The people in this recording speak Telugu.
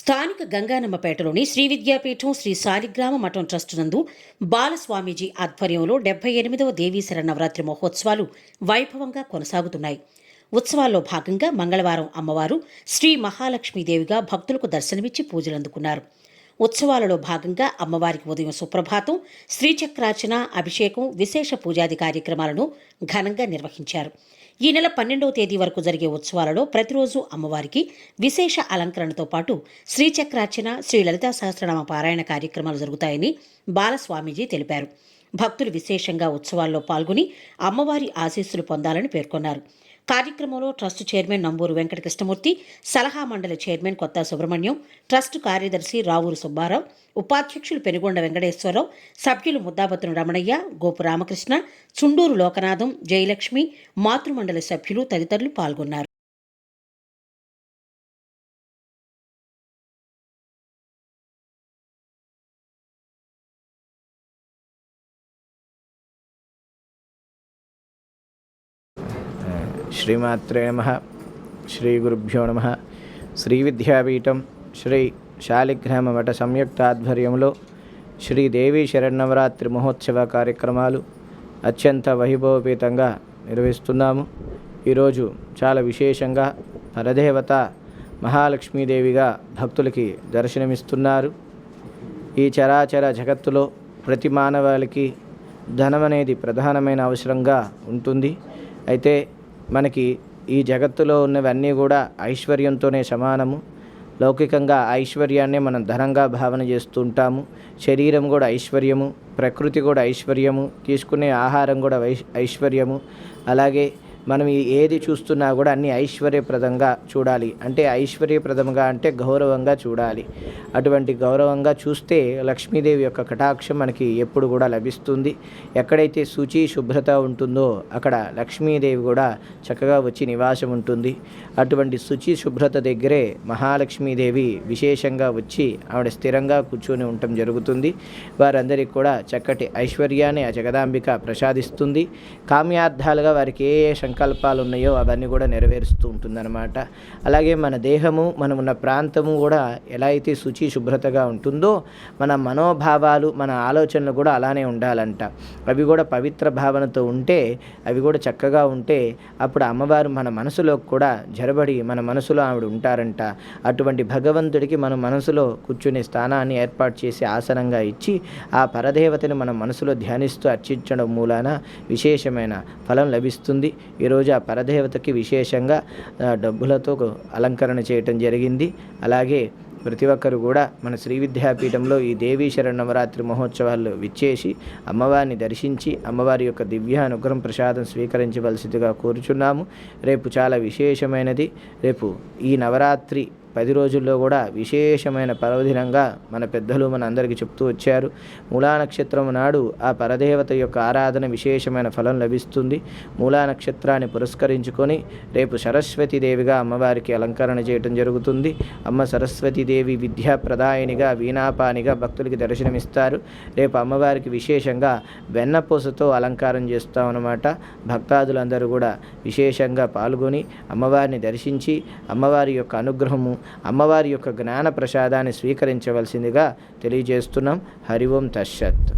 స్థానిక గంగానమ్మపేటలోని శ్రీ విద్యాపీఠం శ్రీ శాలిగ్రామ మఠం ట్రస్ట్ నందు బాలస్వామీజీ ఆధ్వర్యంలో 78వ దేవీశర నవరాత్రి మహోత్సవాలు వైభవంగా కొనసాగుతున్నాయి. ఉత్సవాల్లో భాగంగా మంగళవారం అమ్మవారు శ్రీ మహాలక్ష్మీదేవిగా భక్తులకు దర్శనమిచ్చి పూజలందుకున్నారు. ఉత్సవాలలో భాగంగా అమ్మవారికి ఉదయం సుప్రభాతం, శ్రీచక్రార్చన, అభిషేకం, విశేష పూజాది కార్యక్రమాలను ఘనంగా నిర్వహించారు. ఈ నెల 12వ తేదీ వరకు జరిగే ఉత్సవాలలో ప్రతిరోజు అమ్మవారికి విశేష అలంకరణతో పాటు శ్రీచక్రార్చన, శ్రీ లలితా సహస్రనామ పారాయణ కార్యక్రమాలు జరుగుతాయని బాలస్వామీజీ తెలిపారు. భక్తులు విశేషంగా ఉత్సవాల్లో పాల్గొని అమ్మవారి ఆశీస్సులు పొందాలని పేర్కొన్నారు. కార్యక్రమంలో ట్రస్ట్ చైర్మన్ నంబూరు వెంకట కృష్ణమూర్తి, సలహా మండలి చైర్మన్ కొత్త సుబ్రహ్మణ్యం, ట్రస్ట్ కార్యదర్శి రావూరు సుబ్బారావు, ఉపాధ్యక్షులు పెనుగొండ వెంకటేశ్వరరావు, సభ్యులు ముద్దాబత్తున రమణయ్య, గోపు రామకృష్ణ, చుండూరు లోకనాథం, జయలక్ష్మి, మాతృమండలి సభ్యులు తదితరులు పాల్గొన్నారు. శ్రీమాత్రే నమః. శ్రీ గురుభ్యో నమః. శ్రీ విద్యాపీఠం శ్రీ శాలిగ్రామ మఠ సంయుక్త ఆధ్వర్యంలో శ్రీదేవి శరన్నవరాత్రి మహోత్సవ కార్యక్రమాలు అత్యంత వైభవపేతంగా నిర్వహిస్తున్నాము. ఈరోజు చాలా విశేషంగా పరదేవత మహాలక్ష్మీదేవిగా భక్తులకి దర్శనమిస్తున్నారు. ఈ చరాచర జగత్తులో ప్రతి మానవాళికి ధనం అనేది ప్రధానమైన అవసరంగా ఉంటుంది. అయితే మనకి ఈ జగత్తులో ఉన్నవన్నీ కూడా ఐశ్వర్యంతోనే సమానము. లౌకికంగా ఐశ్వర్యాన్నే మనం ధనంగా భావన చేస్తూ ఉంటాము. శరీరం కూడా ఐశ్వర్యము, ప్రకృతి కూడా ఐశ్వర్యము, తీసుకునే ఆహారం కూడా ఐశ్వర్యము. అలాగే మనం ఏది చూస్తున్నా కూడా అన్ని ఐశ్వర్యప్రదంగా చూడాలి. అంటే ఐశ్వర్యప్రదంగా అంటే గౌరవంగా చూడాలి. అటువంటి గౌరవంగా చూస్తే లక్ష్మీదేవి యొక్క కటాక్షం మనకి ఎప్పుడు కూడా లభిస్తుంది. ఎక్కడైతే శుచి శుభ్రత ఉంటుందో అక్కడ లక్ష్మీదేవి కూడా చక్కగా వచ్చి నివాసం ఉంటుంది. అటువంటి శుచి శుభ్రత దగ్గరే మహాలక్ష్మీదేవి విశేషంగా వచ్చి ఆవిడ స్థిరంగా కూర్చొని ఉండటం జరుగుతుంది. వారందరికీ కూడా చక్కటి ఐశ్వర్యాన్ని ఆ జగదాంబిక ప్రసాదిస్తుంది. కామ్యార్థాలుగా వారికి ఏ సంకల్పాలు ఉన్నాయో అవన్నీ కూడా నెరవేరుస్తూ ఉంటుందన్నమాట. అలాగే మన దేహము, మనం ఉన్న ప్రాంతము కూడా ఎలా అయితే శుచి శుభ్రతగా ఉంటుందో మన మనోభావాలు, మన ఆలోచనలు కూడా అలానే ఉండాలంట. అవి కూడా పవిత్ర భావనతో ఉంటే, అవి కూడా చక్కగా ఉంటే అప్పుడు అమ్మవారు మన మనసులో కూడా జరబడి మన మనసులో ఆవిడ ఉంటారంట. అటువంటి భగవంతుడికి మన మనసులో కూర్చునే స్థానాన్ని ఏర్పాటు చేసి ఆసనంగా ఇచ్చి ఆ పరదేవతని మన మనసులో ధ్యానిస్తూ అర్చించడం మూలాన విశేషమైన ఫలం లభిస్తుంది. ఈరోజు ఆ పరదేవతకి విశేషంగా డబ్బులతో అలంకరణ చేయటం జరిగింది. అలాగే ప్రతి ఒక్కరు కూడా మన శ్రీ విద్యాపీఠంలో ఈ దేవీ శరన్నవరాత్రి మహోత్సవాల్లో విచ్చేసి అమ్మవారిని దర్శించి అమ్మవారి యొక్క దివ్య అనుగ్రహం ప్రసాదం స్వీకరించవలసిందిగా కోరుచున్నాము. రేపు చాలా విశేషమైనది. రేపు ఈ నవరాత్రి 10 రోజుల్లో కూడా విశేషమైన పర్వదినంగా మన పెద్దలు మన అందరికీ చెప్తూ వచ్చారు. మూలా నక్షత్రం నాడు ఆ పరదేవత యొక్క ఆరాధన విశేషమైన ఫలం లభిస్తుంది. మూలా నక్షత్రాన్ని పురస్కరించుకొని రేపు సరస్వతీదేవిగా అమ్మవారికి అలంకరణ చేయటం జరుగుతుంది. అమ్మ సరస్వతీదేవి విద్యాప్రదాయినిగా, వీణాపానిగా భక్తులకి దర్శనమిస్తారు. రేపు అమ్మవారికి విశేషంగా వెన్నపూసతో అలంకారం చేస్తామన్నమాట. భక్తాదులందరూ కూడా విశేషంగా పాల్గొని అమ్మవారిని దర్శించి అమ్మవారి యొక్క అనుగ్రహము, అమ్మవారి యొక్క జ్ఞాన ప్రసాదాన్ని స్వీకరించవలసిందిగా తెలియజేస్తున్నాం. హరి ఓం తస్సత్.